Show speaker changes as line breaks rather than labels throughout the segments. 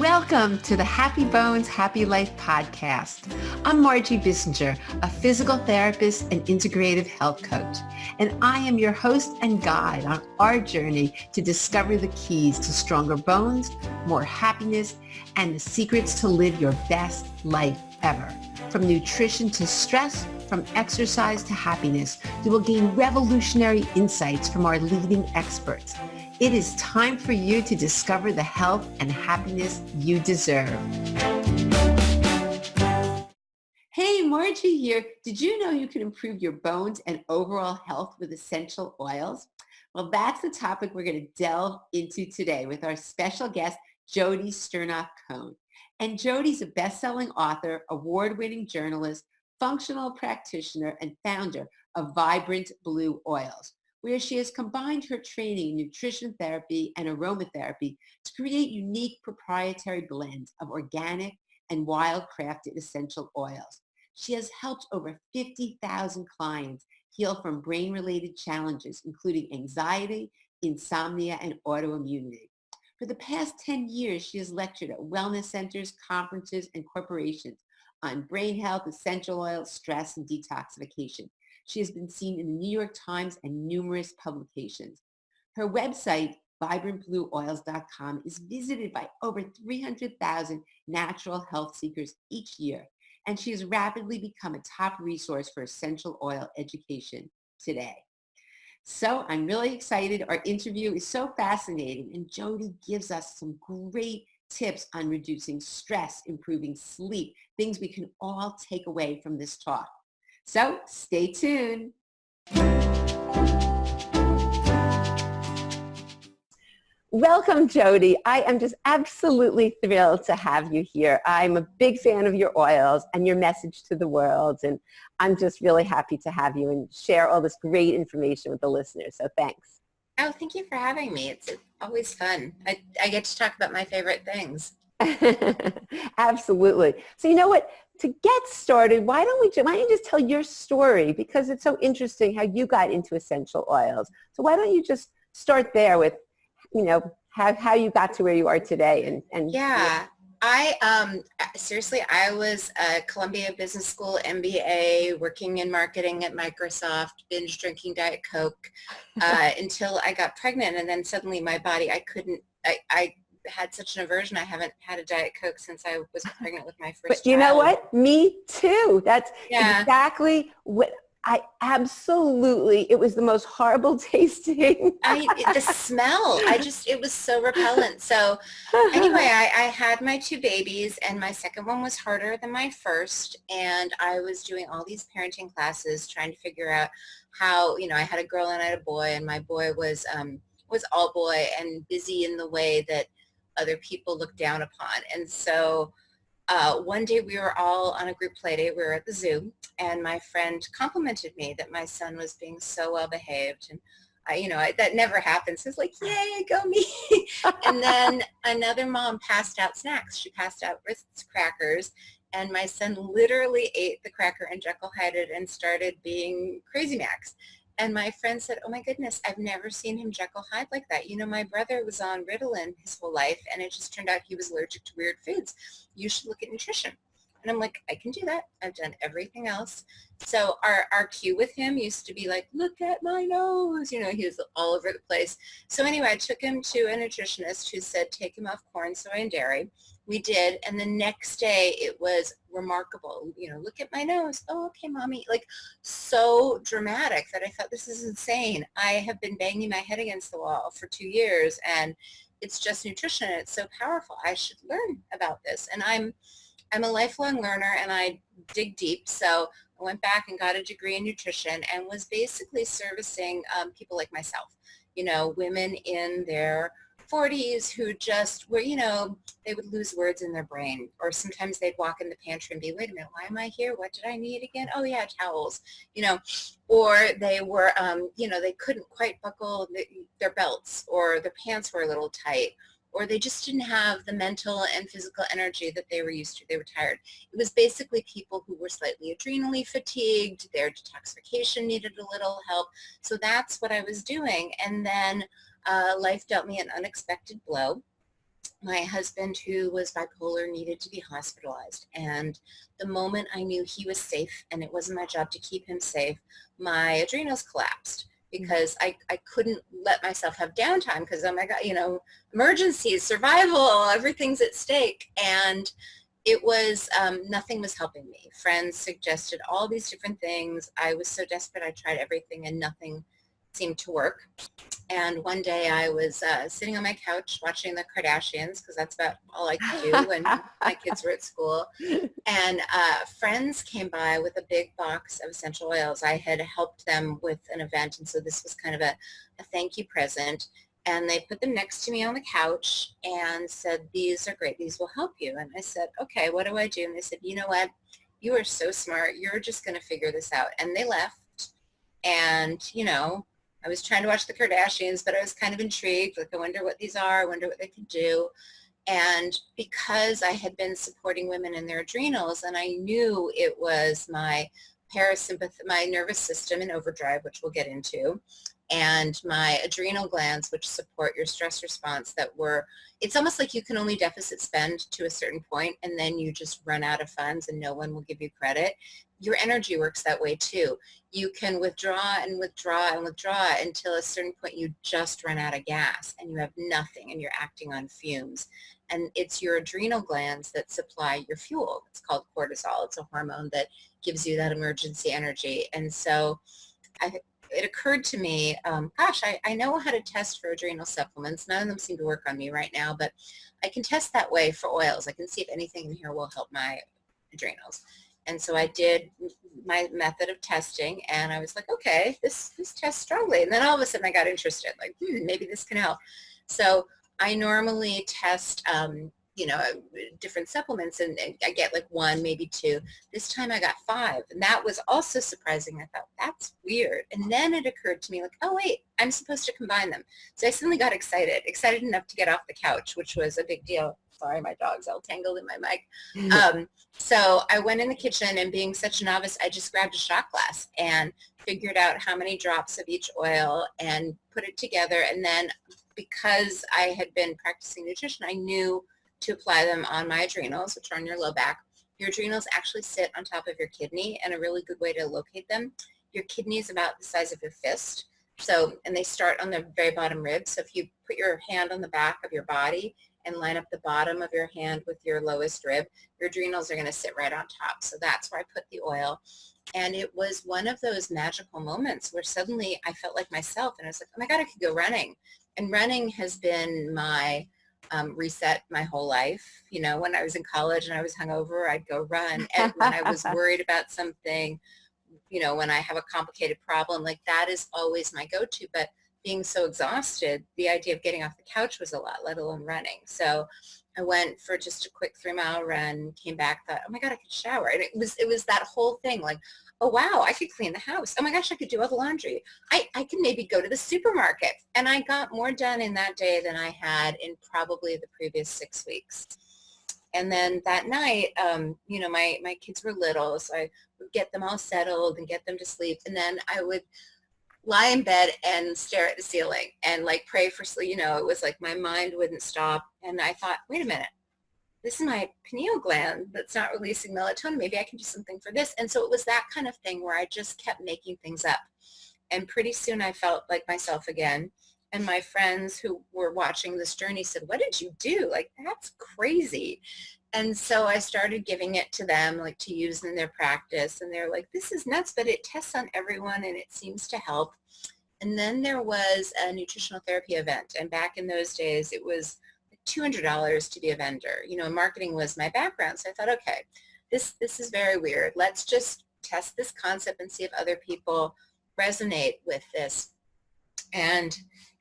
Welcome to the Happy Bones, Happy Life podcast. I'm Margie Bissinger, a physical therapist and integrative health coach, and I am your host and guide on our journey to discover the keys to stronger bones, more happiness, and the secrets to live your best life ever. From nutrition to stress, from exercise to happiness, you will gain revolutionary insights from our leading experts. It is time for you to discover the health and happiness you deserve. Hey, Margie here. Did you know you can improve your bones and overall health with essential oils? Well, that's the topic we're going to delve into today with our special guest, Jodi Sternoff Cohen. And Jodi's a best-selling author, award-winning journalist, functional practitioner, and founder of Vibrant Blue Oils, where she has combined her training in nutrition therapy and aromatherapy to create unique proprietary blends of organic and wild-crafted essential oils. She has helped over 50,000 clients heal from brain-related challenges, including anxiety, insomnia, and autoimmunity. For the past 10 years, she has lectured at wellness centers, conferences, and corporations on brain health, essential oils, stress, and detoxification. She has been seen in the New York Times and numerous publications. Her website, vibrantblueoils.com, is visited by over 300,000 natural health seekers each year, and she has rapidly become a top resource for essential oil education today. So I'm really excited. Our interview is so fascinating, and Jodi gives us some great tips on reducing stress, improving sleep, things we can all take away from this talk. So stay tuned. Welcome, Jodi. I am just absolutely thrilled to have you here. I'm a big fan of your oils and your message to the world, and I'm just really happy to have you and share all this great information with the listeners. So thanks.
Oh, thank you for having me. It's always fun. I get to talk about my favorite things.
Absolutely. So you know what? To get started, why don't you just tell your story, because it's so interesting how you got into essential oils. So why don't you just start there with, how you got to where you are today and
yeah. I was a Columbia Business School MBA, working in marketing at Microsoft, binge drinking Diet Coke until I got pregnant, and then suddenly my body, I had such an aversion. I haven't had a Diet Coke since I was pregnant with my first
But you know what? Me too. That's exactly what it was the most horrible tasting.
The smell, it was so repellent. So anyway, I had my two babies, and my second one was harder than my first. And I was doing all these parenting classes, trying to figure out how, I had a girl and I had a boy, and my boy was all boy and busy in the way that other people look down upon. And so one day we were all on a group play date. We were at the zoo, and my friend complimented me that my son was being so well behaved. And that never happens. So it's like, yay, go me. And then another mom passed out snacks. She passed out Ritz crackers, and my son literally ate the cracker and Jekyll-Hyde and started being crazy Max. And my friend said, oh my goodness, I've never seen him Jekyll-Hyde like that. My brother was on Ritalin his whole life, and it just turned out he was allergic to weird foods. You should look at nutrition. And I'm like, I can do that. I've done everything else. So our cue with him used to be like, look at my nose. He was all over the place. So anyway, I took him to a nutritionist who said, take him off corn, soy, and dairy. We did. And the next day it was remarkable. Look at my nose. Oh, okay, mommy. Like, so dramatic that I thought, this is insane. I have been banging my head against the wall for 2 years, and it's just nutrition. And it's so powerful. I should learn about this. And I'm a lifelong learner, and I dig deep. So I went back and got a degree in nutrition and was basically servicing people like myself, women in their 40s who just were, they would lose words in their brain, or sometimes they'd walk in the pantry and be, wait a minute, why am I here? What did I need again? Oh yeah, towels, or they were, they couldn't quite buckle their belts, or their pants were a little tight, or they just didn't have the mental and physical energy that they were used to. They were tired. It was basically people who were slightly adrenally fatigued. Their detoxification needed a little help. So that's what I was doing. And then life dealt me an unexpected blow. my husband, who was bipolar, needed to be hospitalized. And the moment I knew he was safe and it wasn't my job to keep him safe, my adrenals collapsed because I couldn't let myself have downtime because, oh my God, emergencies, survival, everything's at stake. And it was, nothing was helping me. Friends suggested all these different things. I was so desperate. I tried everything and nothing seemed to work. And one day I was sitting on my couch watching the Kardashians because that's about all I could do when my kids were at school. And friends came by with a big box of essential oils. I had helped them with an event, and so this was kind of a thank you present. And they put them next to me on the couch and said, these are great. These will help you. And I said, okay, what do I do? And they said, you know what? You are so smart. You're just going to figure this out. And they left. And, I was trying to watch the Kardashians, but I was kind of intrigued. Like, I wonder what these are. I wonder what they could do. And because I had been supporting women in their adrenals, and I knew it was my my nervous system in overdrive, which we'll get into, and my adrenal glands, which support your stress response, it's almost like you can only deficit spend to a certain point, and then you just run out of funds and no one will give you credit. Your energy works that way too. You can withdraw and withdraw and withdraw until a certain point you just run out of gas and you have nothing and you're acting on fumes. And it's your adrenal glands that supply your fuel. It's called cortisol. It's a hormone that gives you that emergency energy. And so it occurred to me, I know how to test for adrenal supplements. None of them seem to work on me right now, but I can test that way for oils. I can see if anything in here will help my adrenals. And so I did my method of testing, and I was like, okay, this tests strongly. And then all of a sudden I got interested, like, maybe this can help. So I normally test, different supplements, and I get like 1, maybe 2. This time I got 5, and that was also surprising. I thought, that's weird. And then it occurred to me, like, oh wait, I'm supposed to combine them. So I suddenly got excited enough to get off the couch, which was a big deal. Sorry, my dog's all tangled in my mic. So I went in the kitchen, and being such a novice, I just grabbed a shot glass and figured out how many drops of each oil and put it together. And then because I had been practicing nutrition, I knew to apply them on my adrenals, which are on your low back. Your adrenals actually sit on top of your kidney, and a really good way to locate them, your kidney is about the size of your fist. So, and they start on the very bottom rib. So if you put your hand on the back of your body and line up the bottom of your hand with your lowest rib, your adrenals are going to sit right on top. So that's where I put the oil. And it was one of those magical moments where suddenly I felt like myself, and I was like, oh my God, I could go running. And running has been my reset my whole life. When I was in college and I was hungover, I'd go run. And when I was worried about something, when I have a complicated problem, like that is always my go-to. But being so exhausted, the idea of getting off the couch was a lot, let alone running. So I went for just a quick 3-mile run, came back, thought, oh my God, I could shower. And it was that whole thing, like, oh wow, I could clean the house. Oh my gosh, I could do all the laundry. I can maybe go to the supermarket. And I got more done in that day than I had in probably the previous 6 weeks. And then that night, my kids were little, so I would get them all settled and get them to sleep. And then I would lie in bed and stare at the ceiling and like pray for sleep. It was like my mind wouldn't stop. And I thought, wait a minute, this is my pineal gland that's not releasing melatonin. Maybe I can do something for this. And so it was that kind of thing where I just kept making things up. And pretty soon I felt like myself again. And my friends who were watching this journey said, what did you do? Like, that's crazy. And so I started giving it to them, like to use in their practice. And they're like, this is nuts, but it tests on everyone and it seems to help. And then there was a nutritional therapy event. And back in those days, it was like $200 to be a vendor. Marketing was my background. So I thought, okay, this is very weird. Let's just test this concept and see if other people resonate with this. And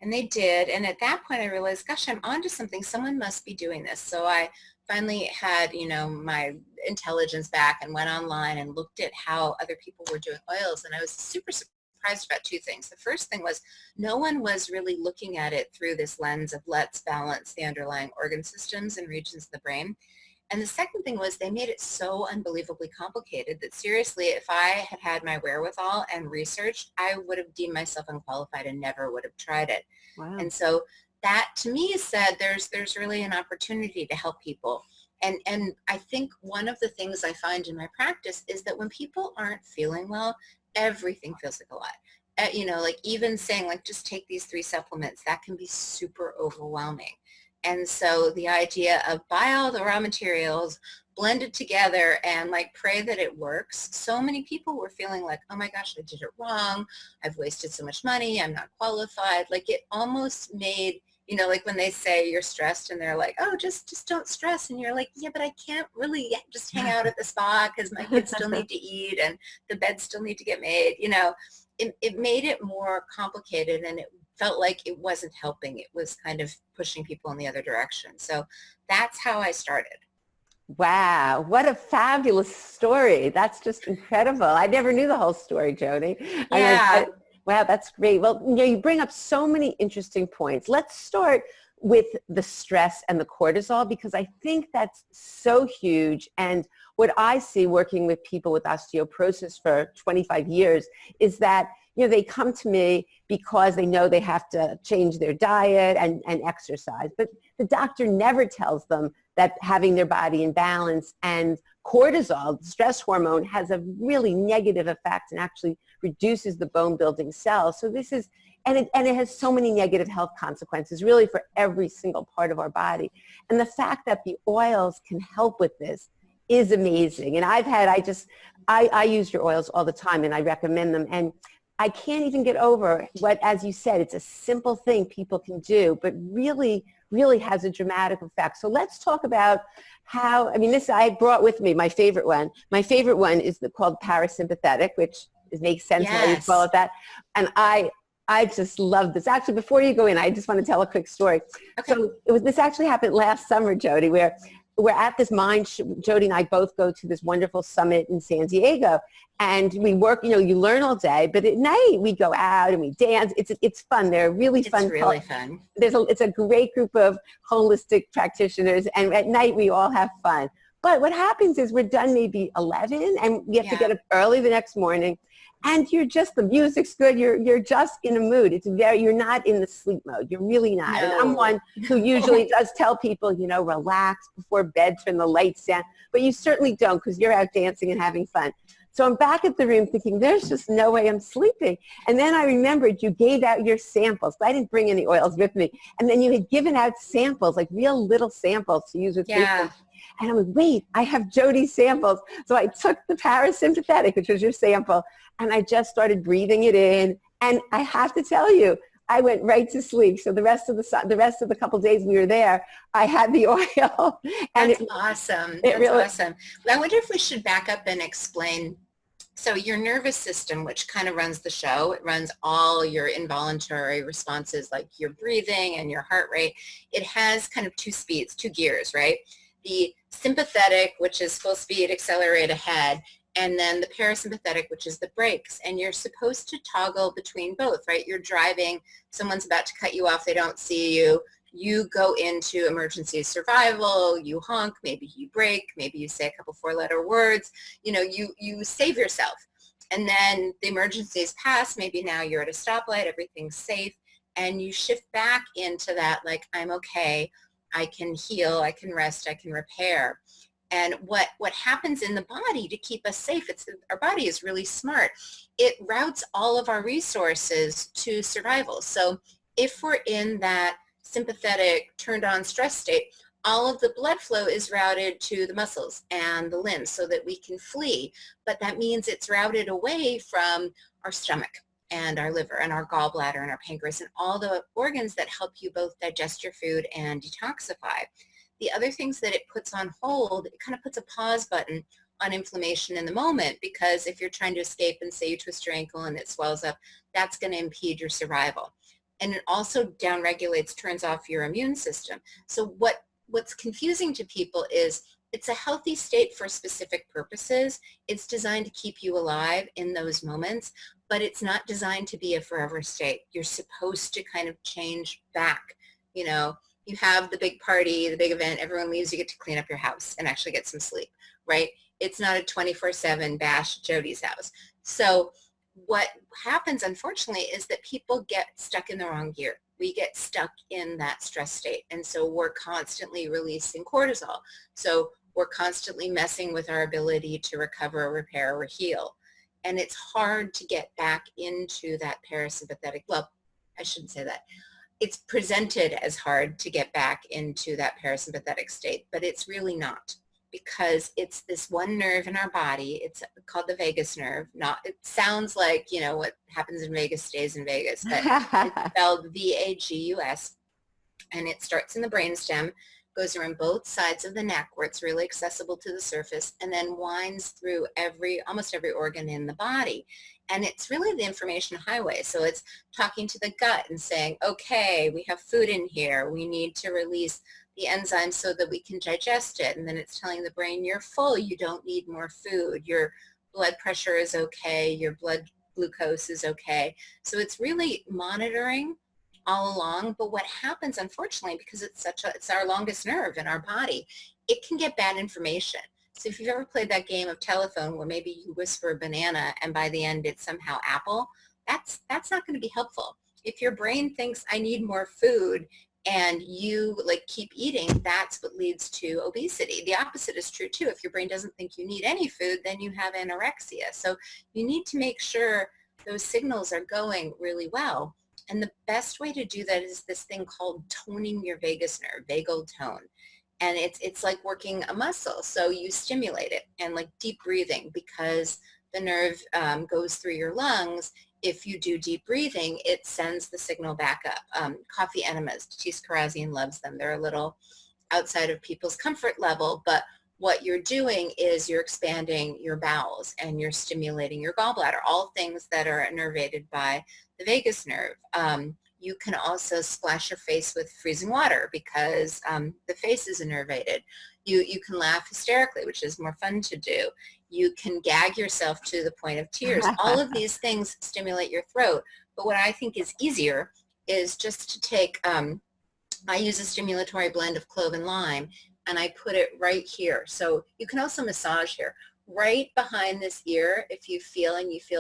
they did. And at that point, I realized, gosh, I'm onto something. Someone must be doing this. So I finally had, my intelligence back and went online and looked at how other people were doing oils. And I was super surprised about 2 things. The first thing was no one was really looking at it through this lens of let's balance the underlying organ systems and regions of the brain. And the second thing was they made it so unbelievably complicated that seriously, if I had had my wherewithal and researched, I would have deemed myself unqualified and never would have tried it.
Wow.
And so that to me said there's really an opportunity to help people. And I think one of the things I find in my practice is that when people aren't feeling well, everything feels like a lot. Like even saying like, just take these 3 supplements, that can be super overwhelming. And so the idea of buy all the raw materials, blend it together, and like pray that it works. So many people were feeling like, oh my gosh, I did it wrong. I've wasted so much money. I'm not qualified. Like it almost made, like when they say you're stressed and they're like, oh, just don't stress. And you're like, yeah, but I can't really just hang out at the spa because my kids still need to eat and the beds still need to get made. It made it more complicated, and it felt like it wasn't helping. It was kind of pushing people in the other direction. So that's how I started.
Wow, what a fabulous story. That's just incredible. I never knew the whole story, Jodi.
Yeah.
Wow, that's great. Well, you bring up so many interesting points. Let's start with the stress and the cortisol, because I think that's so huge. And what I see working with people with osteoporosis for 25 years is that they come to me because they know they have to change their diet and exercise. But the doctor never tells them that having their body in balance and cortisol, the stress hormone, has a really negative effect and actually reduces the bone building cells. So this is, and it has so many negative health consequences really for every single part of our body. And the fact that the oils can help with this is amazing. And I use your oils all the time, and I recommend them. And I can't even get over what, as you said, it's a simple thing people can do, but really, really has a dramatic effect. So let's talk about how, this I brought with me my favorite one. My favorite one is called parasympathetic, which makes sense why you call it that. And I just love this. Actually, before you go in, I just want to tell a quick story.
Okay.
So this actually happened last summer, Jodi, where we're at this Jodi and I both go to this wonderful summit in San Diego, and we work, you learn all day, but at night we go out and we dance. It's fun. They're really fun.
It's really fun.
It's a great group of holistic practitioners, and at night we all have fun. But what happens is we're done maybe 11, and we have to get up early the next morning, and the music's good. You're just in a mood. You're not in the sleep mode. You're really not.
No.
And I'm one who usually does tell people, relax before bed, turn the lights down. But you certainly don't, because you're out dancing and having fun. So I'm back at the room thinking, there's just no way I'm sleeping. And then I remembered you gave out your samples. I didn't bring any oils with me. And then you had given out samples, like real little samples to use with patients. And I'm like, wait, I have Jodi's samples. So I took the parasympathetic, which was your sample, and I just started breathing it in. And I have to tell you, I went right to sleep. So the rest of the couple of days we were there, I had the oil. And
That's awesome. That's really awesome. I wonder if we should back up and explain. So your nervous system, which kind of runs the show, it runs all your involuntary responses, like your breathing and your heart rate. It has kind of 2 speeds, 2 gears, right? The sympathetic, which is full speed, accelerate ahead, and then the parasympathetic, which is the brakes. And you're supposed to toggle between both, right? You're driving, someone's about to cut you off, they don't see you. You go into emergency survival, you honk, maybe you brake, maybe you say a couple 4-letter words, you save yourself. And then the emergencies pass, maybe now you're at a stoplight, everything's safe, and you shift back into that, like, I'm okay, I can heal, I can rest, I can repair. And what happens in the body to keep us safe, our body is really smart. It routes all of our resources to survival. So if we're in that sympathetic, turned on stress state, all of the blood flow is routed to the muscles and the limbs so that we can flee. But that means it's routed away from our stomach and our liver and our gallbladder and our pancreas and all the organs that help you both digest your food and detoxify. The other things that it puts on hold, it kind of puts a pause button on inflammation in the moment, because if you're trying to escape and say you twist your ankle and it swells up, that's going to impede your survival. And it also downregulates, turns off your immune system. So what's confusing to people is it's a healthy state for specific purposes. It's designed to keep you alive in those moments, but it's not designed to be a forever state. You're supposed to kind of change back. You have the big party, the big event, everyone leaves, you get to clean up your house and actually get some sleep, right? It's not a 24/7 bash at Jodi's house. So what happens, unfortunately, is that people get stuck in the wrong gear. we get stuck in that stress state. And so we're constantly releasing cortisol. So we're constantly messing with our ability to recover, repair, or heal. And it's hard to get back into that parasympathetic. Well, I shouldn't say that. It's presented as hard to get back into that parasympathetic state, but it's really not, because it's this one nerve in our body. It's called the vagus nerve. Not, it sounds like, what happens in Vegas stays in Vegas, but it's spelled VAGUS, and it starts in the brainstem, goes around both sides of the neck where it's really accessible to the surface, and then winds through almost every organ in the body. And it's really the information highway. So it's talking to the gut and saying, okay, we have food in here. We need to release the enzymes so that we can digest it. And then it's telling the brain, you're full. You don't need more food. Your blood pressure is okay. Your blood glucose is okay. So it's really monitoring all along. But what happens, unfortunately, because it's our longest nerve in our body, it can get bad information. So if you've ever played that game of telephone where maybe you whisper banana and by the end it's somehow apple, that's not going to be helpful. If your brain thinks I need more food and you keep eating, that's what leads to obesity. The opposite is true too. If your brain doesn't think you need any food, then you have anorexia. So you need to make sure those signals are going really well. And the best way to do that is this thing called toning your vagus nerve, vagal tone. And it's like working a muscle. So you stimulate it, and deep breathing, because the nerve goes through your lungs. If you do deep breathing, it sends the signal back up. Coffee enemas, Tis Karazian loves them. They're a little outside of people's comfort level, but what you're doing is you're expanding your bowels and you're stimulating your gallbladder, all things that are innervated by the vagus nerve. You can also splash your face with freezing water because the face is innervated. You can laugh hysterically, which is more fun to do. You can gag yourself to the point of tears. All of these things stimulate your throat. But what I think is easier is just to take, I use a stimulatory blend of clove and lime, and I put it right here. So you can also massage here. Right behind this ear, if you feel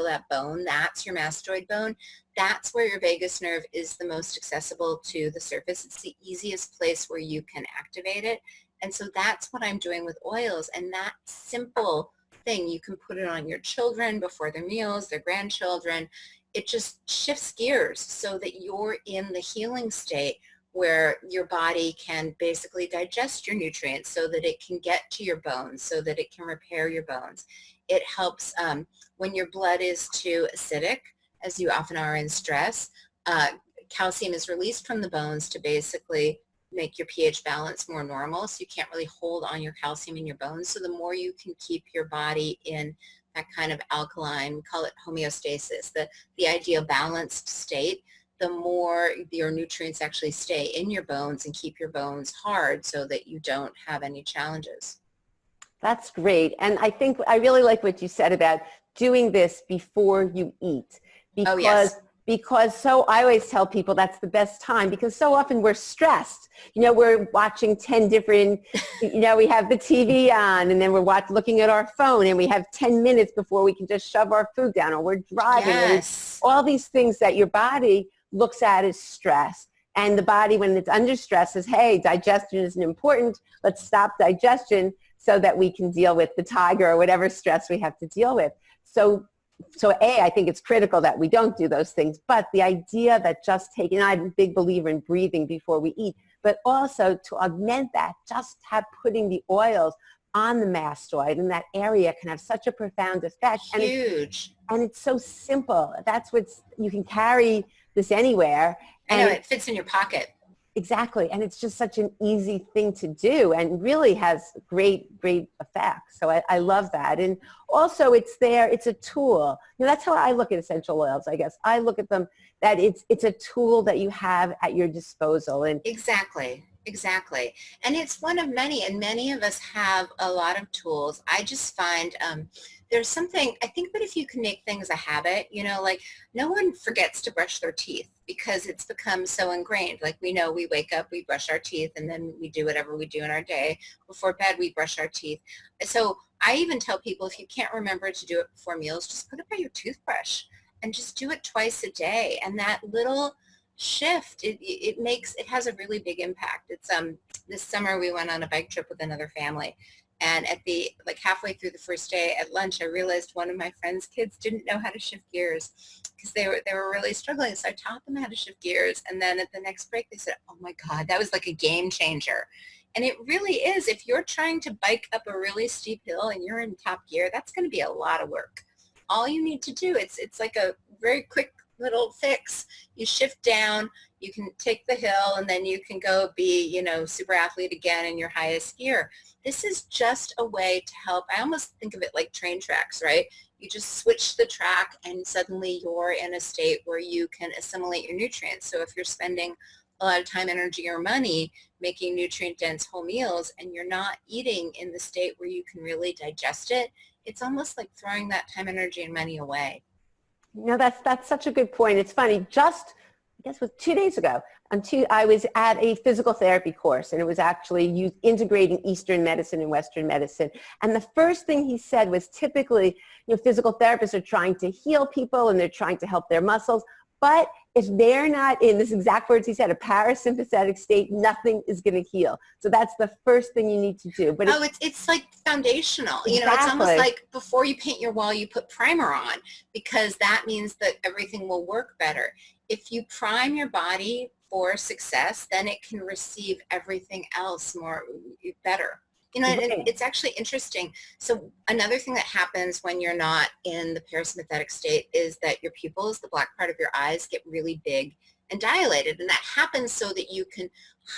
that bone, that's your mastoid bone. That's where your vagus nerve is the most accessible to the surface. It's the easiest place where you can activate it. And so that's what I'm doing with oils. And that simple thing, you can put it on your children before their meals, their grandchildren. It just shifts gears so that you're in the healing state where your body can basically digest your nutrients so that it can get to your bones, so that it can repair your bones. It helps when your blood is too acidic, as you often are in stress. Calcium is released from the bones to basically make your pH balance more normal, so you can't really hold on your calcium in your bones. So the more you can keep your body in that kind of alkaline, we call it homeostasis, the ideal balanced state, the more your nutrients actually stay in your bones and keep your bones hard so that you don't have any challenges.
That's great. And I think I really like what you said about doing this before you eat. Because,
oh, yes.
Because so I always tell people that's the best time, because so often we're stressed. We're watching 10 different, we have the TV on, and then we're looking at our phone, and we have 10 minutes before we can just shove our food down, or we're driving.
Yes.
All these things that your body looks at as stress. And the body, when it's under stress, says, hey, digestion isn't important. Let's stop digestion so that we can deal with the tiger or whatever stress we have to deal with. So I think it's critical that we don't do those things. But the idea that just taking, I'm a big believer in breathing before we eat, but also to augment that, just putting the oils on the mastoid, and that area can have such a profound effect.
Huge.
And it's so simple. You can carry this anywhere.
I know, it fits in your pocket.
Exactly. And it's just such an easy thing to do, and really has great effects. So I love that. And also it's a tool. That's how I look at essential oils, I guess. I look at them that it's a tool that you have at your disposal. And
Exactly. And it's one of many, and many of us have a lot of tools. I just find there's something, I think that if you can make things a habit, no one forgets to brush their teeth because it's become so ingrained. We know we wake up, we brush our teeth, and then we do whatever we do in our day. Before bed, we brush our teeth. So I even tell people, if you can't remember to do it before meals, just put it by your toothbrush and just do it twice a day. And that little shift, it has a really big impact. It's this summer we went on a bike trip with another family, and at the halfway through the first day at lunch, I realized one of my friend's kids didn't know how to shift gears because they were really struggling. So I taught them how to shift gears, and then at the next break they said, "Oh my God, that was like a game changer." And it really is. If you're trying to bike up a really steep hill and you're in top gear, that's going to be a lot of work. All you need to do, it's like a very quick little fix. You shift down, you can take the hill, and then you can go be, super athlete again in your highest gear. This is just a way to help. I almost think of it like train tracks, right? You just switch the track and suddenly you're in a state where you can assimilate your nutrients. So if you're spending a lot of time, energy, or money making nutrient-dense whole meals and you're not eating in the state where you can really digest it, it's almost like throwing that time, energy, and money away.
That's such a good point. It's funny. Just, I guess it was 2 days ago, I was at a physical therapy course, and it was actually integrating Eastern medicine and Western medicine. And the first thing he said was, typically, physical therapists are trying to heal people and they're trying to help their muscles. But if they're not in, this exact words he said, a parasympathetic state, nothing is going to heal. So that's the first thing you need to do. But
it's like foundational.
Exactly.
It's almost like before you paint your wall, you put primer on, because that means that everything will work better. If you prime your body for success, then it can receive everything else better. And it's actually interesting. So another thing that happens when you're not in the parasympathetic state is that your pupils, the black part of your eyes, get really big and dilated. And that happens so that you can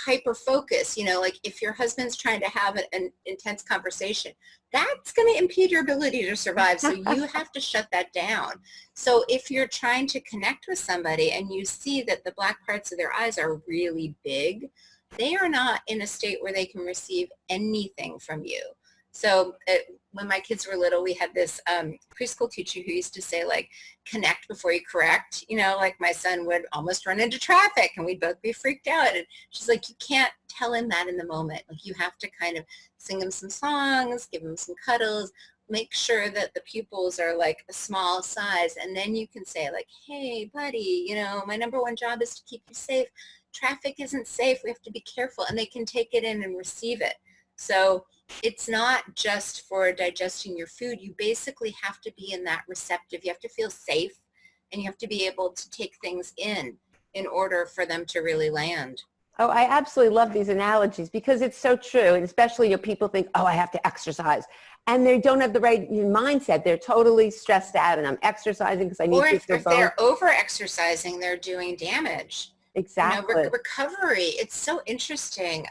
hyper focus. Like if your husband's trying to have an intense conversation, that's going to impede your ability to survive. So you have to shut that down. So if you're trying to connect with somebody and you see that the black parts of their eyes are really big, they are not in a state where they can receive anything from you. So when my kids were little, we had this preschool teacher who used to say, connect before you correct. Like my son would almost run into traffic and we'd both be freaked out. And she's like, you can't tell him that in the moment. You have to kind of sing him some songs, give him some cuddles, make sure that the pupils are a small size. And then you can say hey, buddy, my number one job is to keep you safe. Traffic isn't safe. We have to be careful. And they can take it in and receive it. So it's not just for digesting your food. You basically have to be in that receptive. You have to feel safe, and you have to be able to take things in order for them to really land.
Oh, I absolutely love these analogies because it's so true. And especially, people think, oh, I have to exercise. And they don't have the right mindset. They're totally stressed out, and I'm exercising because I need to feel
bones. Or if they're over-exercising, they're doing damage.
Exactly.
Recovery, it's so interesting.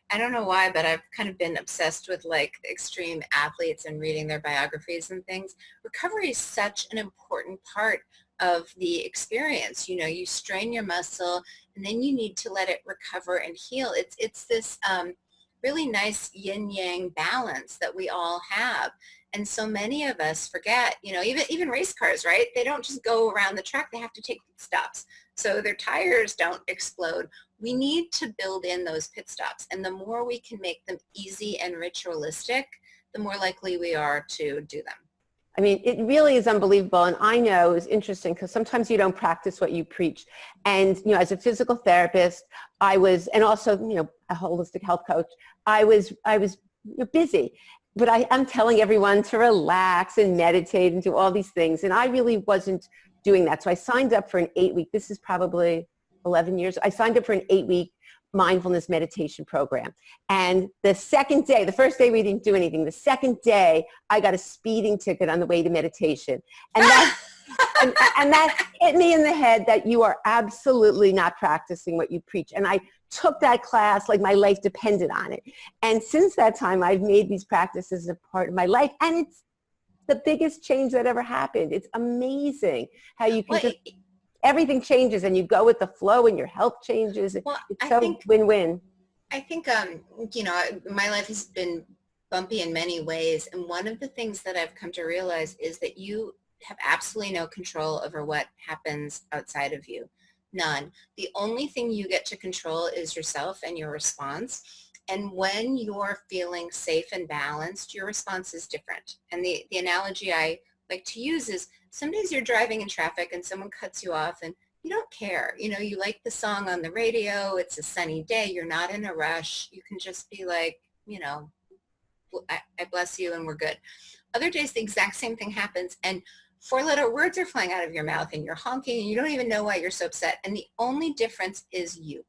I don't know why, but I've kind of been obsessed with extreme athletes and reading their biographies and things. Recovery is such an important part of the experience. You strain your muscle and then you need to let it recover and heal. It's this really nice yin-yang balance that we all have. And so many of us forget, even race cars, right? They don't just go around the track. They have to take pit stops so their tires don't explode. We need to build in those pit stops. And the more we can make them easy and ritualistic, the more likely we are to do them.
I mean, it really is unbelievable. And I know it's interesting because sometimes you don't practice what you preach. And, as a physical therapist, and also, a holistic health coach, I was busy. But I'm telling everyone to relax and meditate and do all these things. And I really wasn't doing that. So I signed up for an 8-week, this is probably 11 years. I signed up for an 8-week mindfulness meditation program. And the second day, the first day we didn't do anything. The second day, I got a speeding ticket on the way to meditation. And that, and that hit me in the head that you are absolutely not practicing what you preach. And I took that class like my life depended on it. And since that time, I've made these practices a part of my life. And it's the biggest change that ever happened. It's amazing how you can everything changes and you go with the flow and your health changes.
Well,
it's so win-win.
I think, my life has been bumpy in many ways. And one of the things that I've come to realize is that you have absolutely no control over what happens outside of you. None. The only thing you get to control is yourself and your response. And when you're feeling safe and balanced, your response is different. And the analogy I like to use is some days you're driving in traffic and someone cuts you off and you don't care. You know, you like the song on the radio, it's a sunny day, you're not in a rush. You can just be like, you know, I bless you and we're good. Other days, the exact same thing happens, and four-letter words are flying out of your mouth and you're honking and you don't even know why you're so upset. And the only difference is you.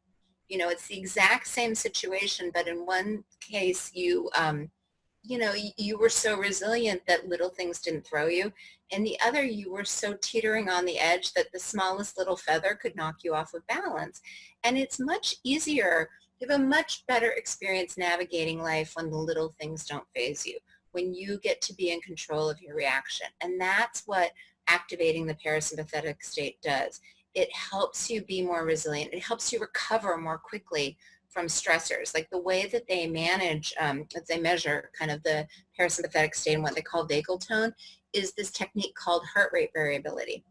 You know, it's the exact same situation, but in one case, you know, you were so resilient that little things didn't throw you. And the other, you were so teetering on the edge that the smallest little feather could knock you off of balance. And it's much easier, you have a much better experience navigating life when the little things don't faze you, when you get to be in control of your reaction. And that's what activating the parasympathetic state does. It helps you be more resilient. It helps you recover more quickly from stressors. Like the way that they manage, that they measure kind of the parasympathetic state and what they call vagal tone is this technique called heart rate variability.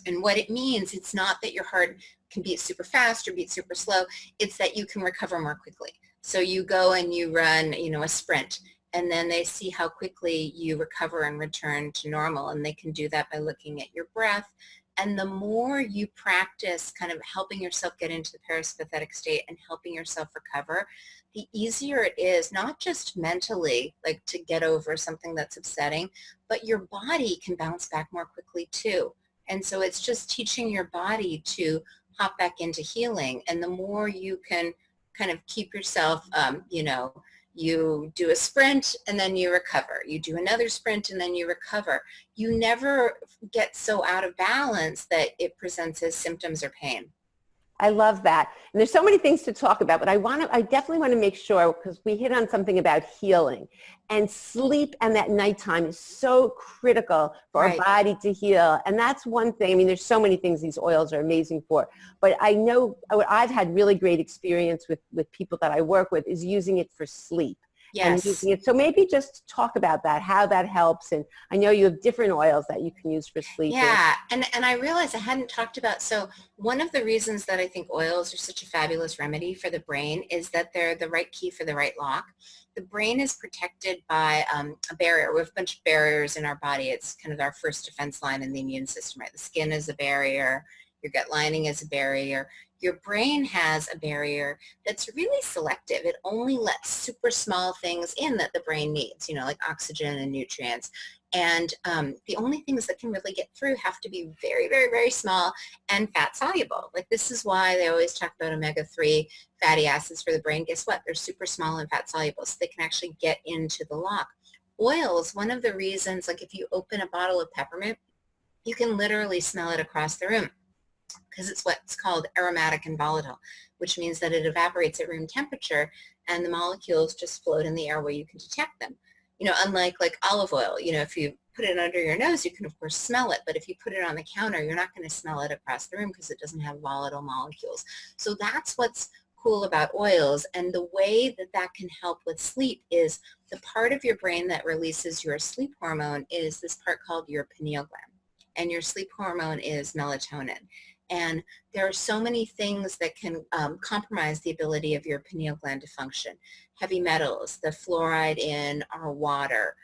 And what it means, it's not that your heart can beat super fast or beat super slow. It's that you can recover more quickly. So you go and you run, you know, a sprint, and then they see how quickly you recover and return to normal. And they can do that by looking at your breath. And the more you practice kind of helping yourself get into the parasympathetic state and helping yourself recover, the easier it is, not just mentally, like to get over something that's upsetting, but your body can bounce back more quickly too. And so it's just teaching your body to hop back into healing. And the more you can kind of keep yourself, you know, you do a sprint and then you recover. You do another sprint and then you recover. You never get so out of balance that it presents as symptoms or pain.
I love that. And there's so many things to talk about, but I definitely want to make sure, because we hit on something about healing, and sleep and that nighttime is so critical for
Right.
our body to heal. And that's one thing. I mean, there's so many things these oils are amazing for, but I know I've had really great experience with people that I work with is using it for sleep. And
Yes.
using it. So maybe just talk about that, how that helps. And I know you have different oils that you can use for sleep.
Yeah, and I realized I hadn't talked about, so one of the reasons that I think oils are such a fabulous remedy for the brain is that they're the right key for the right lock. The brain is protected by a barrier. We have a bunch of barriers in our body. It's kind of our first defense line in the immune system, right? The skin is a barrier. Your gut lining is a barrier. Your brain has a barrier that's really selective. It only lets super small things in that the brain needs, you know, like oxygen and nutrients. And the only things that can really get through have to be very, very, very small and fat soluble. Like this is why they always talk about omega-3 fatty acids for the brain. Guess what? They're super small and fat soluble, so they can actually get into the lock. Oils, one of the reasons, like if you open a bottle of peppermint, you can literally smell it across the room, because it's what's called aromatic and volatile, which means that it evaporates at room temperature and the molecules just float in the air where you can detect them. You know, unlike like olive oil, you know, if you put it under your nose, you can of course smell it, but if you put it on the counter, you're not going to smell it across the room because it doesn't have volatile molecules. So that's what's cool about oils. And the way that that can help with sleep is the part of your brain that releases your sleep hormone is this part called your pineal gland. And your sleep hormone is melatonin. And there are so many things that can compromise the ability of your pineal gland to function. Heavy metals, the fluoride in our water,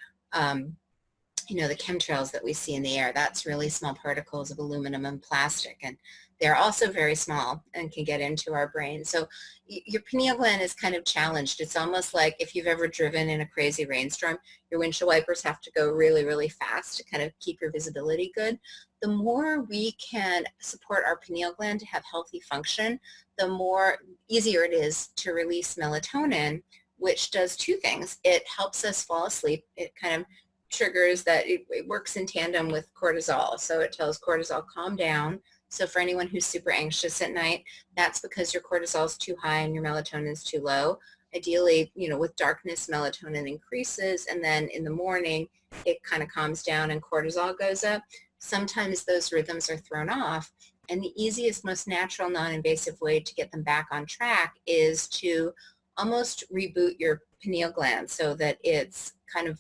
you know, the chemtrails that we see in the air, that's really small particles of aluminum and plastic. And they're also very small and can get into our brain. So your pineal gland is kind of challenged. It's almost like if you've ever driven in a crazy rainstorm, your windshield wipers have to go really, really fast to kind of keep your visibility good. The more we can support our pineal gland to have healthy function, the more easier it is to release melatonin, which does two things. It helps us fall asleep. It kind of triggers that, it works in tandem with cortisol. So it tells cortisol, calm down. So for anyone who's super anxious at night, that's because your cortisol is too high and your melatonin is too low. Ideally, you know, with darkness, melatonin increases, and then in the morning, it kind of calms down and cortisol goes up. Sometimes those rhythms are thrown off, and the easiest, most natural, non-invasive way to get them back on track is to almost reboot your pineal gland so that it's kind of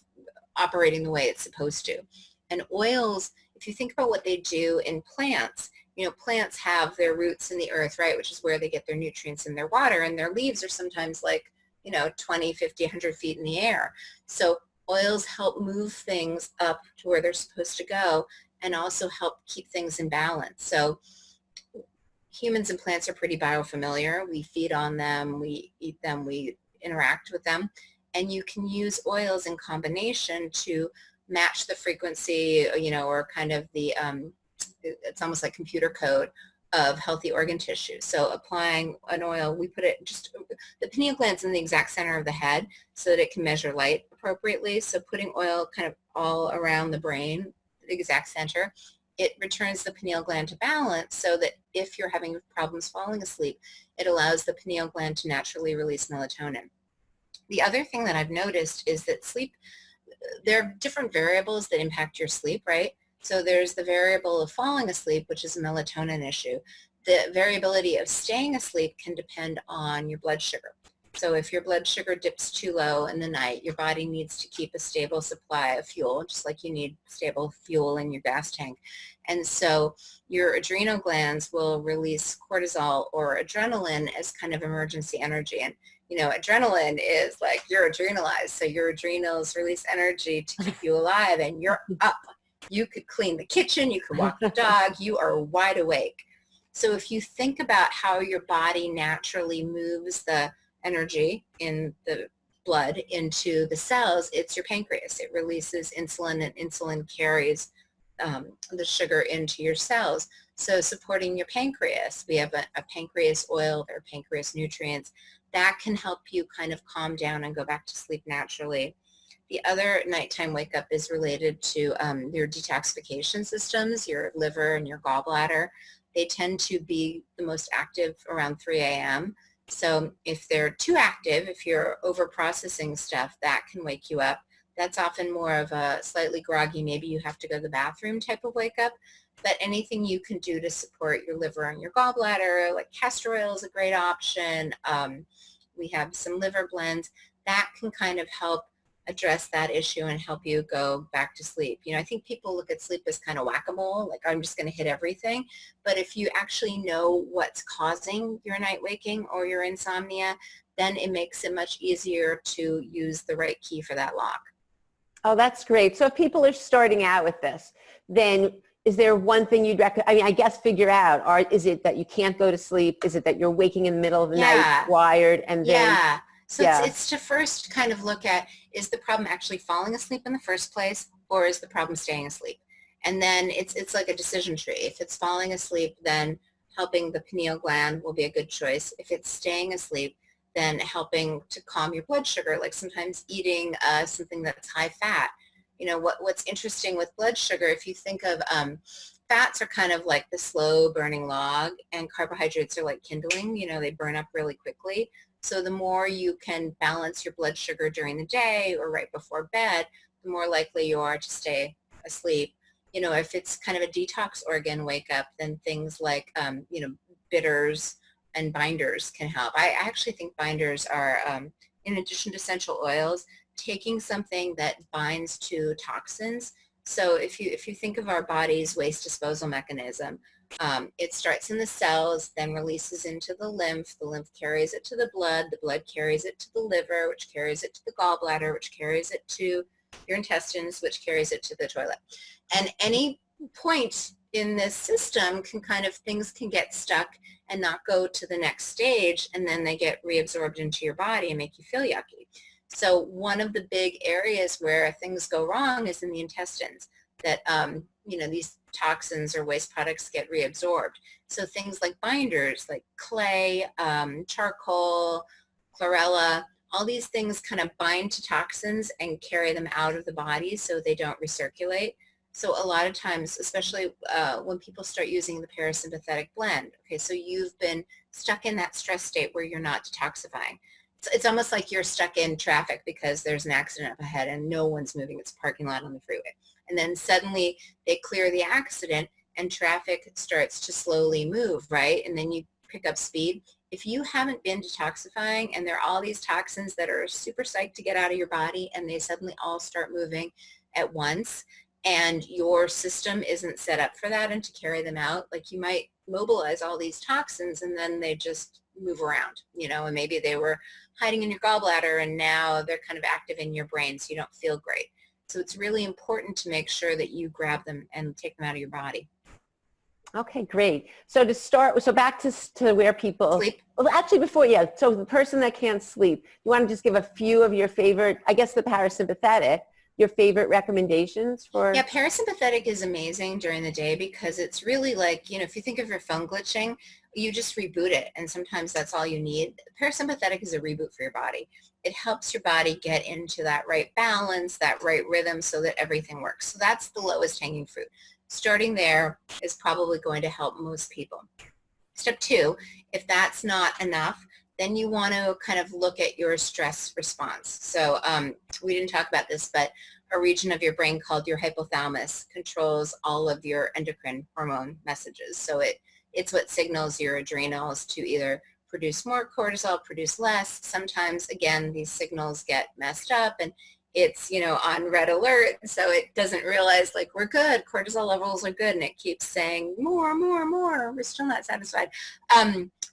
operating the way it's supposed to. And oils, if you think about what they do in plants, you know, plants have their roots in the earth, right, which is where they get their nutrients and their water, and their leaves are sometimes like, you know, 20, 50, 100 feet in the air. So oils help move things up to where they're supposed to go and also help keep things in balance. So humans and plants are pretty biofamiliar. We feed on them, we eat them, we interact with them. And you can use oils in combination to match the frequency, or kind of the, it's almost like computer code of healthy organ tissue. So applying an oil, we put it just, the pineal gland's in the exact center of the head so that it can measure light appropriately. So putting oil kind of all around the brain, the exact center, it returns the pineal gland to balance so that if you're having problems falling asleep, it allows the pineal gland to naturally release melatonin. The other thing that I've noticed is that sleep, there are different variables that impact your sleep, right? So there's the variable of falling asleep, which is a melatonin issue. The variability of staying asleep can depend on your blood sugar. So if your blood sugar dips too low in the night, your body needs to keep a stable supply of fuel, just like you need stable fuel in your gas tank. And so your adrenal glands will release cortisol or adrenaline as kind of emergency energy. And adrenaline is like you're adrenalized. So your adrenals release energy to keep you alive and you're up. You could clean the kitchen, you could walk the dog, you are wide awake. So if you think about how your body naturally moves the energy in the blood into the cells, it's your pancreas. It releases insulin and insulin carries the sugar into your cells. So supporting your pancreas, we have a pancreas oil, there are pancreas nutrients that can help you kind of calm down and go back to sleep naturally. The other nighttime wake up is related to your detoxification systems, your liver and your gallbladder. They tend to be the most active around 3 a.m. So if they're too active, if you're over processing stuff, that can wake you up. That's often more of a slightly groggy, maybe you have to go to the bathroom type of wake up. But anything you can do to support your liver and your gallbladder, like castor oil is a great option. We have some liver blends that can kind of help address that issue and help you go back to sleep. I think people look at sleep as kind of whack-a-mole, like I'm just going to hit everything. But if you actually know what's causing your night waking or your insomnia, then it makes it much easier to use the right key for that lock.
Oh, that's great. So if people are starting out with this, then is there one thing you'd recommend? I mean, I guess figure out, or is it that you can't go to sleep? Is it that you're waking in the middle of the night wired and then...
So it's to first kind of look at, is the problem actually falling asleep in the first place, or is the problem staying asleep? And then it's like a decision tree. If it's falling asleep, then helping the pineal gland will be a good choice. If it's staying asleep, then helping to calm your blood sugar, like sometimes eating something that's high fat. What's interesting with blood sugar, if you think of fats are kind of like the slow burning log, and carbohydrates are like kindling, they burn up really quickly. So the more you can balance your blood sugar during the day or right before bed, the more likely you are to stay asleep. If it's kind of a detox organ wake up, then things like, bitters and binders can help. I actually think binders are, in addition to essential oils, taking something that binds to toxins. So if you think of our body's waste disposal mechanism, it starts in the cells, then releases into the lymph carries it to the blood carries it to the liver, which carries it to the gallbladder, which carries it to your intestines, which carries it to the toilet. And any point in this system things can get stuck and not go to the next stage, and then they get reabsorbed into your body and make you feel yucky. So one of the big areas where things go wrong is in the intestines, that these toxins or waste products get reabsorbed. So things like binders, like clay, charcoal, chlorella, all these things kind of bind to toxins and carry them out of the body so they don't recirculate. So a lot of times, especially when people start using the parasympathetic blend, okay, so you've been stuck in that stress state where you're not detoxifying. It's almost like you're stuck in traffic because there's an accident up ahead and no one's moving. It's a parking lot on the freeway. And then suddenly they clear the accident and traffic starts to slowly move, right? And then you pick up speed. If you haven't been detoxifying and there are all these toxins that are super psyched to get out of your body and they suddenly all start moving at once, and your system isn't set up for that and to carry them out, like you might mobilize all these toxins and then they just move around, and maybe they were hiding in your gallbladder and now they're kind of active in your brain so you don't feel great. So it's really important to make sure that you grab them and take them out of your body.
Okay, great. So to start, so back to where people,
Sleep.
well, actually before, yeah, so the person that can't sleep, you want to just give a few of your favorite, I guess the parasympathetic, your favorite recommendations
Yeah,
for?
parasympathetic is amazing during the day because it's really like, if you think of your phone glitching, you just reboot it. And sometimes that's all you need. Parasympathetic is a reboot for your body. It helps your body get into that right balance, that right rhythm so that everything works. So that's the lowest hanging fruit. Starting there is probably going to help most people. Step two, if that's not enough, then you want to kind of look at your stress response. So we didn't talk about this, but a region of your brain called your hypothalamus controls all of your endocrine hormone messages. So it's what signals your adrenals to either produce more cortisol, produce less. Sometimes, again, these signals get messed up and it's, on red alert. So it doesn't realize like we're good, cortisol levels are good. And it keeps saying more, more, more. We're still not satisfied.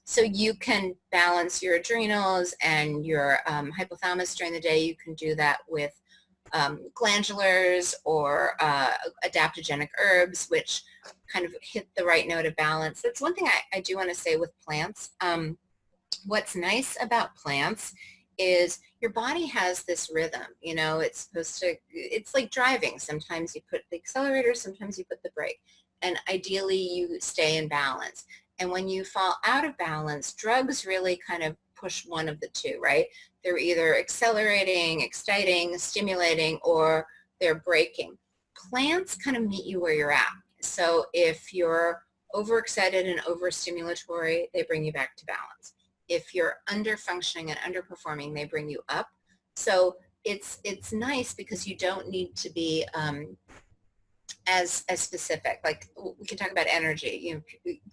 So you can balance your adrenals and your hypothalamus during the day. You can do that with glandulars or adaptogenic herbs, which kind of hit the right note of balance. That's one thing I do want to say with plants. What's nice about plants is your body has this rhythm. It's like driving. Sometimes you put the accelerator, sometimes you put the brake. And ideally you stay in balance. And when you fall out of balance, drugs really kind of push one of the two, right? They're either accelerating, exciting, stimulating, or they're braking. Plants kind of meet you where you're at. So if you're overexcited and overstimulatory, they bring you back to balance. If you're underfunctioning and underperforming, they bring you up. So it's nice because you don't need to be as specific. Like we can talk about energy.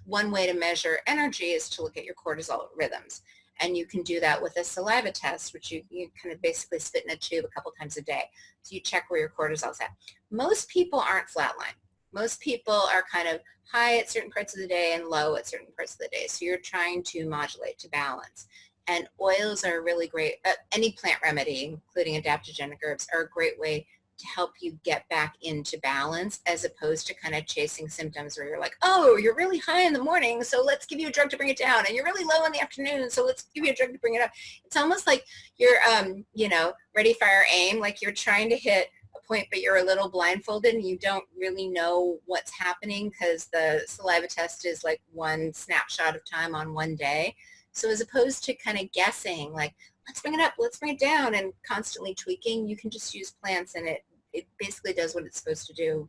One way to measure energy is to look at your cortisol rhythms. And you can do that with a saliva test, which you kind of basically spit in a tube a couple times a day. So you check where your cortisol's at. Most people aren't flatline. Most people are kind of high at certain parts of the day and low at certain parts of the day. So you're trying to modulate to balance. And oils are really great. Any plant remedy, including adaptogenic herbs, are a great way to help you get back into balance as opposed to kind of chasing symptoms where you're like, oh, you're really high in the morning, so let's give you a drug to bring it down. And you're really low in the afternoon, so let's give you a drug to bring it up. It's almost like you're, ready, fire, aim, like you're trying to hit a point, but you're a little blindfolded and you don't really know what's happening because the saliva test is like one snapshot of time on one day. So as opposed to kind of guessing, like, let's bring it up, let's bring it down, and constantly tweaking, you can just use plants and it basically does what it's supposed to do.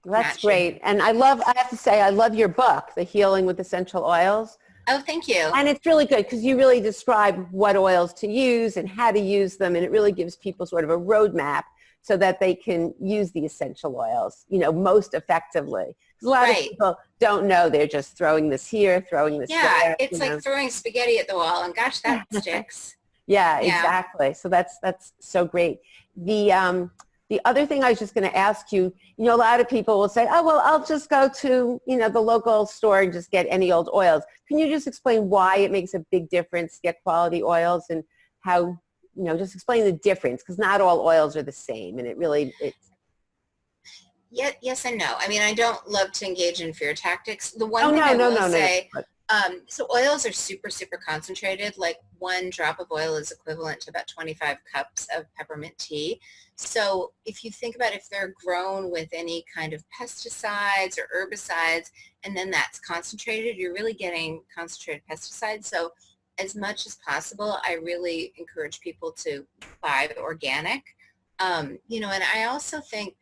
That's great. And I have to say, I love your book, The Healing with Essential Oils.
Oh, thank you.
And it's really good because you really describe what oils to use and how to use them. And it really gives people sort of a roadmap so that they can use the essential oils, most effectively. Because a lot of people don't know. They're just throwing this here, throwing this there.
Yeah, it's like throwing spaghetti at the wall. And gosh, that sticks.
Yeah, exactly. So that's so great. The other thing I was just going to ask you, a lot of people will say, oh, well, I'll just go to, the local store and just get any old oils. Can you just explain why it makes a big difference to get quality oils and how, just explain the difference because not all oils are the same and
Yeah, yes and no. I mean, I don't love to engage in fear tactics. The one thing
I will
say, so oils are super, super concentrated. Like one drop of oil is equivalent to about 25 cups of peppermint tea. So if you think about if they're grown with any kind of pesticides or herbicides, and then that's concentrated, you're really getting concentrated pesticides. So as much as possible, I really encourage people to buy organic. And I also think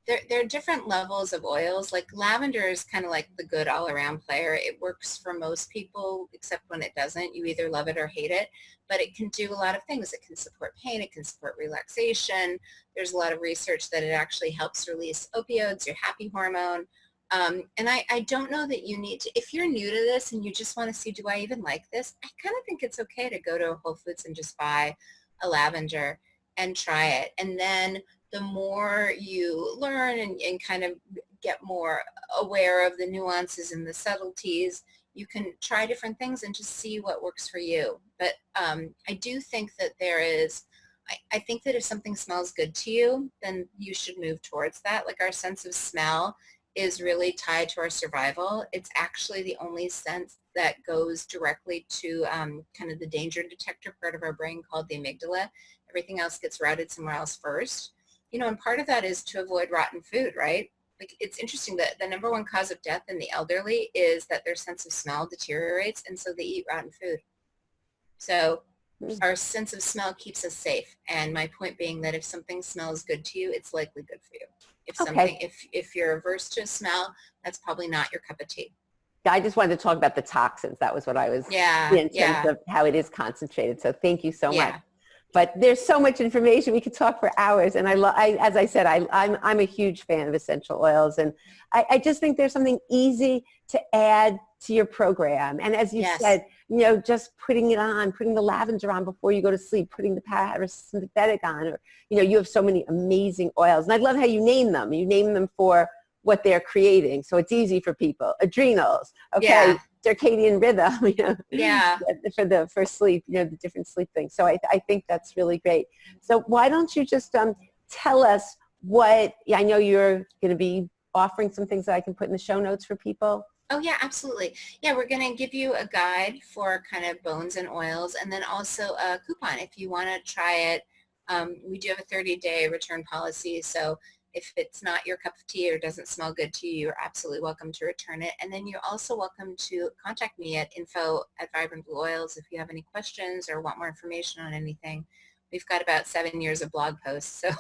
there are different levels of oils. Like lavender is kind of like the good all-around player. It works for most people, except when it doesn't. You either love it or hate it, but it can do a lot of things. It can support pain. It can support relaxation. There's a lot of research that it actually helps release opioids, your happy hormone. And I don't know that you need to, if you're new to this and you just want to see, do I even like this? I kind of think it's okay to go to Whole Foods and just buy a lavender and try it. And then the more you learn and kind of get more aware of the nuances and the subtleties, you can try different things and just see what works for you. But I do think that I think that if something smells good to you, then you should move towards that. Like our sense of smell is really tied to our survival. It's actually the only sense that goes directly to kind of the danger detector part of our brain called the amygdala. Everything else gets routed somewhere else first. And part of that is to avoid rotten food, right? Like, it's interesting that the number one cause of death in the elderly is that their sense of smell deteriorates, and so they eat rotten food. So our sense of smell keeps us safe. And my point being that if something smells good to you, it's likely good for you. If you're averse to a smell, that's probably not your cup of tea.
I just wanted to talk about the toxins. That was what I was in terms of how it is concentrated. So thank you so much. But there's so much information. We could talk for hours. And as I said, I'm a huge fan of essential oils. And I just think there's something easy to add to your program. And as you said, just putting it on, putting the lavender on before you go to sleep, putting the parasympathetic on, or, you have so many amazing oils. And I love how you name them. You name them for what they're creating. So it's easy for people. Adrenals, okay, circadian rhythm, for sleep, the different sleep things. So I think that's really great. So why don't you just tell us what, I know you're going to be offering some things that I can put in the show notes for people.
Oh, yeah, absolutely. Yeah, we're going to give you a guide for kind of bones and oils, and then also a coupon if you want to try it. We do have a 30-day return policy, so if it's not your cup of tea or doesn't smell good to you, you're absolutely welcome to return it. And then you're also welcome to contact me at info@Vibrant Blue Oils if you have any questions or want more information on anything. We've got about 7 years of blog posts, so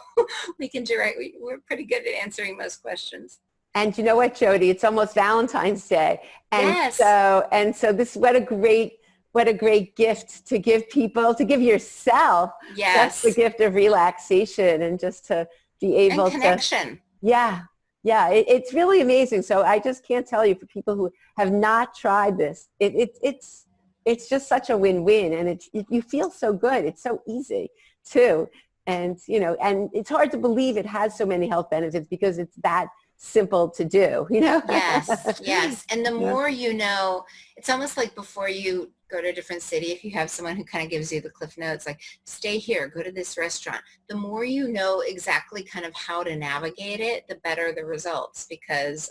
we're pretty good at answering most questions.
And you know what, Jodi? It's almost Valentine's Day. And so this, what a great gift to give people, to give yourself.
Yes.
Just the gift of relaxation and just to be able
and connection.
It's really amazing. So I just can't tell you, for people who have not tried this, it's just such a win-win, and you feel so good. It's so easy too. And, and it's hard to believe it has so many health benefits because it's that simple to do,
Yes. And the more it's almost like before you go to a different city, if you have someone who kind of gives you the cliff notes, like, stay here, go to this restaurant, the more you know exactly kind of how to navigate it, the better the results. Because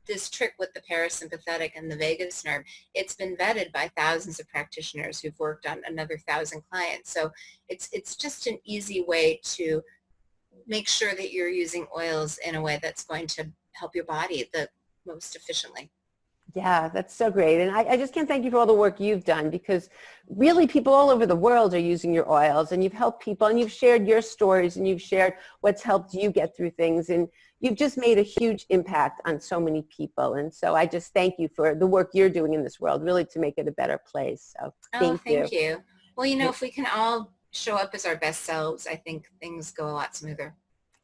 this trick with the parasympathetic and the vagus nerve, it's been vetted by thousands of practitioners who've worked on another 1,000 clients. So it's just an easy way to make sure that you're using oils in a way that's going to help your body the most efficiently.
Yeah, that's so great. And I just can't thank you for all the work you've done, because really people all over the world are using your oils, and you've helped people, and you've shared your stories, and you've shared what's helped you get through things. And you've just made a huge impact on so many people. And so I just thank you for the work you're doing in this world, really, to make it a better place. So thank you.
Well, if we can all show up as our best selves, I think things go a lot smoother.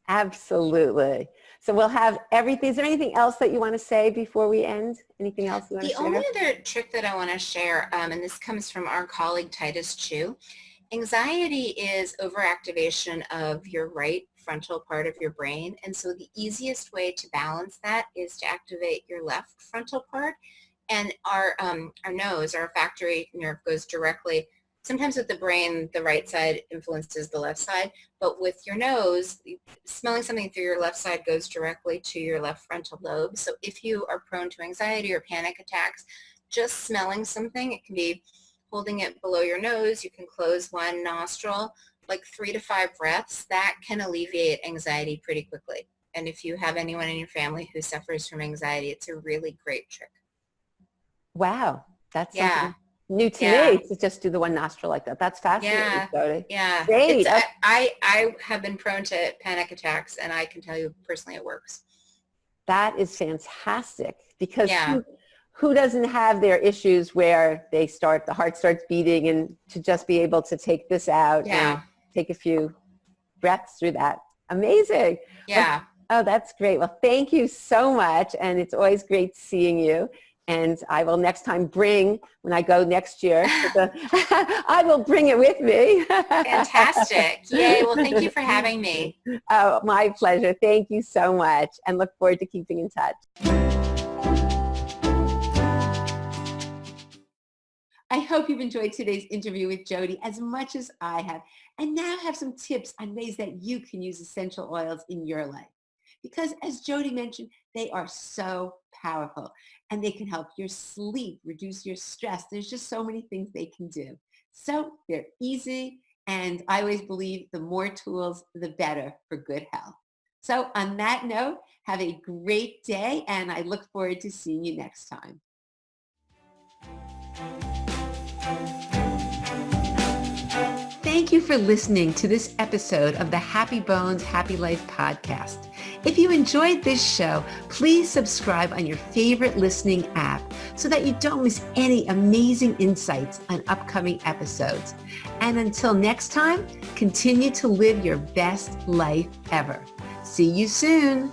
Absolutely. So we'll have everything. Is there anything else that you want to say before we end? Anything else you want to share?
The only other trick that I want to share, and this comes from our colleague Titus Chu, anxiety is overactivation of your right frontal part of your brain. And so the easiest way to balance that is to activate your left frontal part. And our nose, our olfactory nerve, goes directly. Sometimes with the brain, the right side influences the left side, but with your nose, smelling something through your left side goes directly to your left frontal lobe. So if you are prone to anxiety or panic attacks, just smelling something, it can be holding it below your nose. You can close one nostril, like 3 to 5 breaths. That can alleviate anxiety pretty quickly. And if you have anyone in your family who suffers from anxiety, it's a really great trick.
Wow, that's something new to me, to just do the one nostril like that. That's fascinating, Jodi.
Yeah.
Great.
I have been prone to panic attacks, and I can tell you personally it works.
That is fantastic, because who doesn't have their issues where the heart starts beating, and to just be able to take this out and take a few breaths through that. Amazing.
Yeah.
Well, oh, that's great. Well, thank you so much. And it's always great seeing you. And I will next time when I go next year, I will bring it with me.
Fantastic. Yay. Well, thank you for having me.
Oh, my pleasure. Thank you so much, and look forward to keeping in touch.
I hope you've enjoyed today's interview with Jodi as much as I have, and now have some tips on ways that you can use essential oils in your life. because as Jodi mentioned, they are so powerful and they can help your sleep, reduce your stress. There's just so many things they can do. So they're easy. And I always believe the more tools, the better for good health. So on that note, have a great day, and I look forward to seeing you next time. Thank you for listening to this episode of the Happy Bones, Happy Life podcast. If you enjoyed this show, please subscribe on your favorite listening app so that you don't miss any amazing insights on upcoming episodes. And until next time, continue to live your best life ever. See you soon.